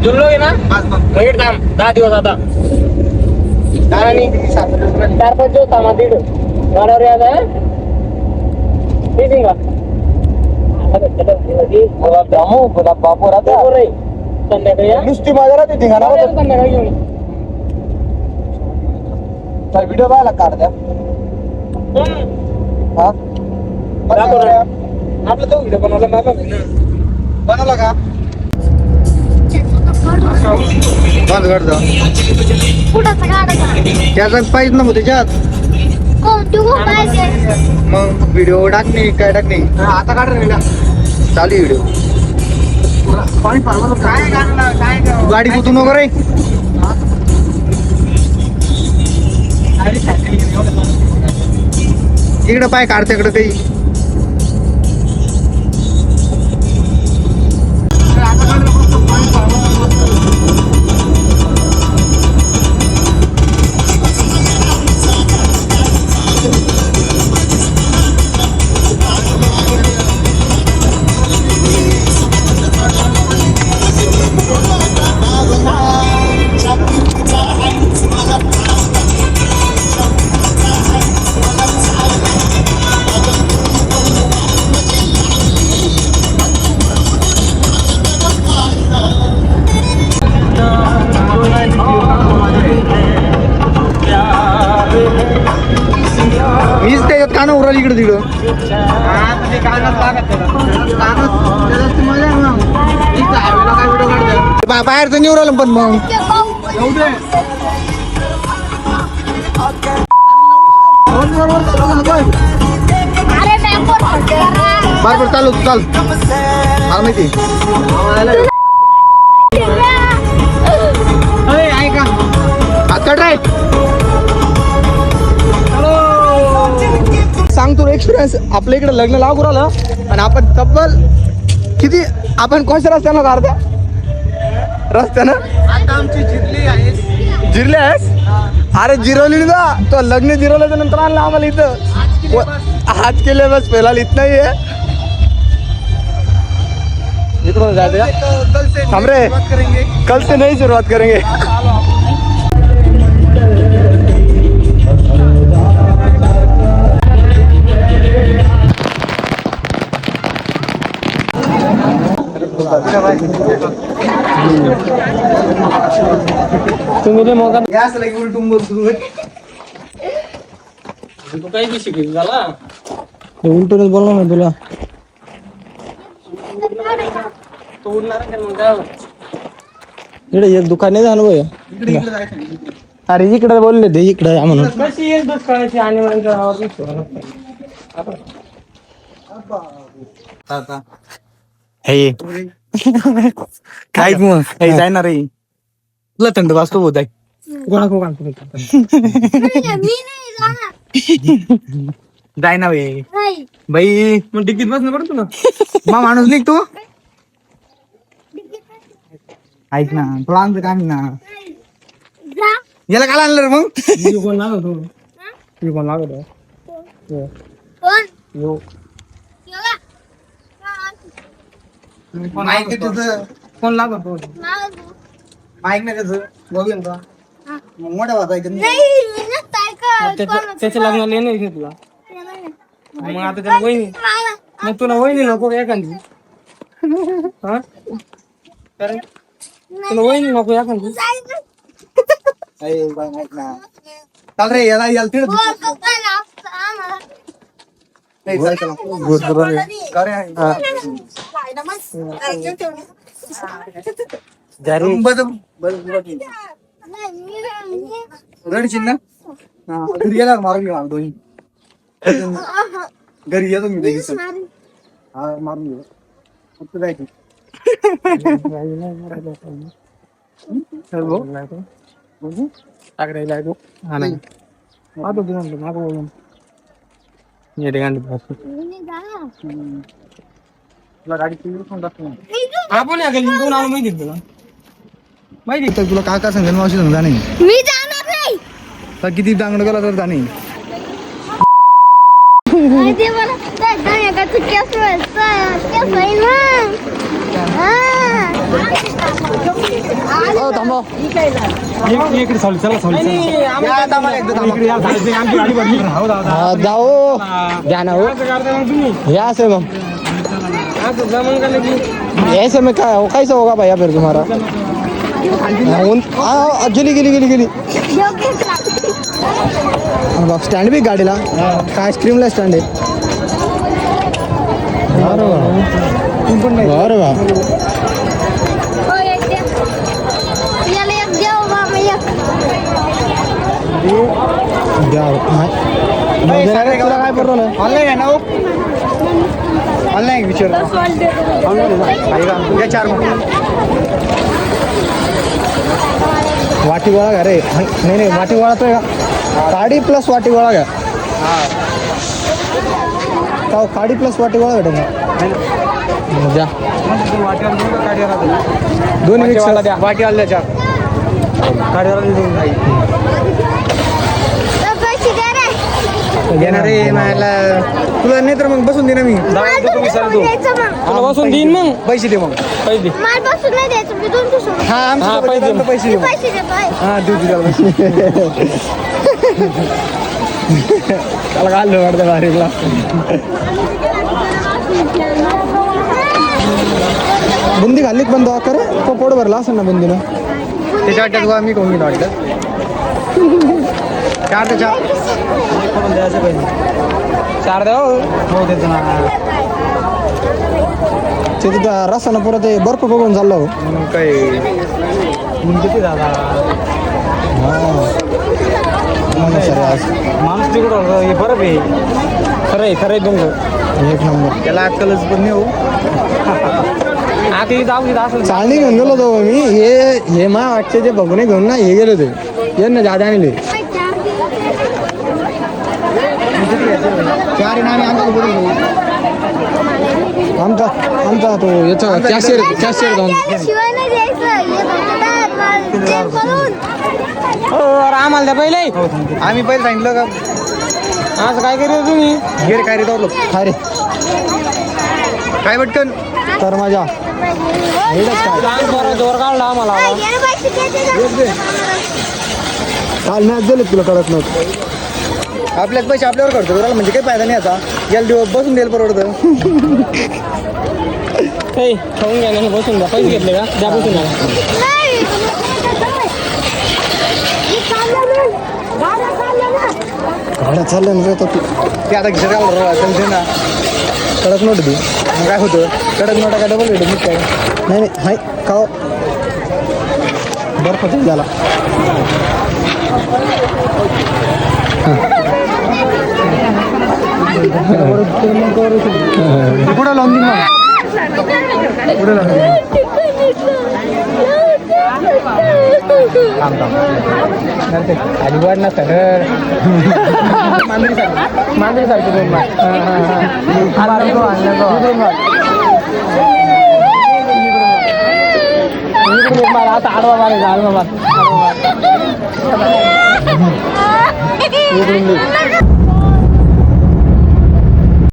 जुळलो आहे ना म्हणजे थांब 10 दिवस आता आणि 4-5 दिवस थांबा दीड गाडावर यायला आहे गुलाब बापू राहते संध्याकाळी नुसती बाजारात येते संध्याकाळी घेऊन व्हिडिओ पाहायला काढ द्या आपला तो व्हिडिओ बनवला बनवला का बंद करतो त्याचा पाहिजे ना मग त्याच्यात मग व्हिडिओ टाकणे काय टाकणे आता काढ रे चालू व्हिडिओ गाडी कुठून वगैरे इकडं पाय काढते इकडं काही मीच त्याच्यात कानं उराली इकडे तिकडं बाहेरचं नाही उरालं पण मग बरोबर चालू चाल मला माहिती ऐका आता राईट सांगतो एक्सपिरियन्स आपल्या इकडे लग्न लागू राहिलं आणि आपण तब्बल किती आपण कोणत्या रस्त्यानं काढता रस्त्यानं आता आमची जिरली आहे जिरली आहेस अरे जिरवली ना तो लग्न जिरवल्याच्या नंतर आणलं आम्हाला इथं आज केले बस पहिला इथं नाही आहे इकडून जायचं थांब रे कल से नहीं सुरुवात करेंगे तुम्ही मौका गॅस लगी उलटून बोलतो तू काही बी शिकेल झाला उलटूनच बोलला ना तुला तो उडणार मग काय इकडे एक दुकान आहे जाणं भैया अरे इकडे बोलले ते इकडे या म्हणून कशी एक दुकानाची आणि हे काय मग काही जाणार रे तुला थंड वाजतो होत आहे जाय ना बाई मग डिग्गीत बस ना बरं तुला मा माणूस निघ तू ऐक ना तुला आमचं काम ना याला काय आणलं रे मग कोण लागतो कोण लागतो कोण लागतो ऐक ना त्याचं बघेन का मोठा वाचा त्याच्या लग्नाला नाही तुला मग आता त्याला वहिनी मग तुला वहिनी नको एखादी तुला वहिनी नको एखादी चाल रे याला याला तिळ रडशील ना घरी गेला मारून घेऊ दोन्ही घरी येतो मी लगेच हा मारून घेऊ फक्त जायचं टाकरायला तो हा नाही आता मागं येते गांडी तुला गाडी आपण दोन आलो माहिती तुला माहिती तर तुला काका सांगेल मावशी सांगता नाही मी जाणार नाही तर किती दांगड गेला तर नाही ते मला त्या गाण्याचं केस आहे ना हो थांबा इकडे चला या आता आम्हाला एकदा थांबा. आमची गाडी भरली हाँ, जाओ जाना हो यहाँ से मम ऐसे में क्या कैसे होगा भैया फिर तुम्हारा गेली गेली गेली गेली बाप स्टँड बी गाडीला काय आईस्क्रीमला स्टँड आहे अरे वा याला एक देव मामा एक तुला काय पडलं ऑनलाईन आहे ना ऑनलाईन विचार या 4 वाटी गोळा घ्या रे नाही नाही वाटी गोळा तो का काडी प्लस वाटी गोळा घ्या का काडी प्लस वाटी गोळा भेटेल द्या दोन मिक्स द्या वाटी आल्या 4 पैसे द्या रे येणार रे नाहीला तुला नाही तर मग बसून दे ना मी द्यायचं मग तुला बसून देईन मग पैसे दे मग पैसे दे माल बसून नाही द्यायचं मी दोन दिवस हा आमच्या पैसे दे मग. पैसे देतोय हा देऊ त्याला त्याला घाललं वाटतं बारीकला बुंदी घाल्लीत पण तो करे तो पोट भरला असेल ना बुंदीनं त्याच्या वाटत गोवा मी कोण वाटतं 4 ते 4 द्यायचं पाहिजे 4 द्या हो देतो ना ते तिथं रस्त्यानं पुरं ते बर्फ बघून चाललं हो मग काय किती दादा सर आज माणूस तिकडं हे बरं आहे खरं आहे तुमचं 1 नंबर त्याला अक्कलच पण नाही हो आकली जाऊ दे असं चाळणी घेऊन गेलो होतो मी हे मा वाटचे जे बघून घेऊन ना हे गेले होते यांना जादा आणले 4 आणि आमचा तो याचा कॅशियर जाऊन शिवाय नाही द्यायचं हे म्हणतात माल चेक करून हो आम्हाला द्या पहिले आम्ही पहिले सांगितलं का असं काय करू तुम्ही गेर काय रे तो काय रे काय पटकन तर माझ्या जोर काढला आम्हाला याला पैसे द्यायचे काल मॅच दिले तुला कळत नव्हतं आपल्याच पैसे आपल्यावर करतो तुला म्हणजे काही फायदा नाही आता गेल दिवस बसून द्यायला परवडतं खाऊन घ्या ना बसून द्या पैसे घेतले का द्या बसून द्या नाही गाड्या चालल्या ना तू ते आता घिसर घालते ना कडक नोट ती मग काय होतं कडक नोटा काय डबल भेटत काय नाही नाही हाय का बर्फ झाला पुढे लावून दे मग पुढे लावून अजिबात ना सर मांजरी सारखी 2 मार आता आडवा मारायचा आडवा मार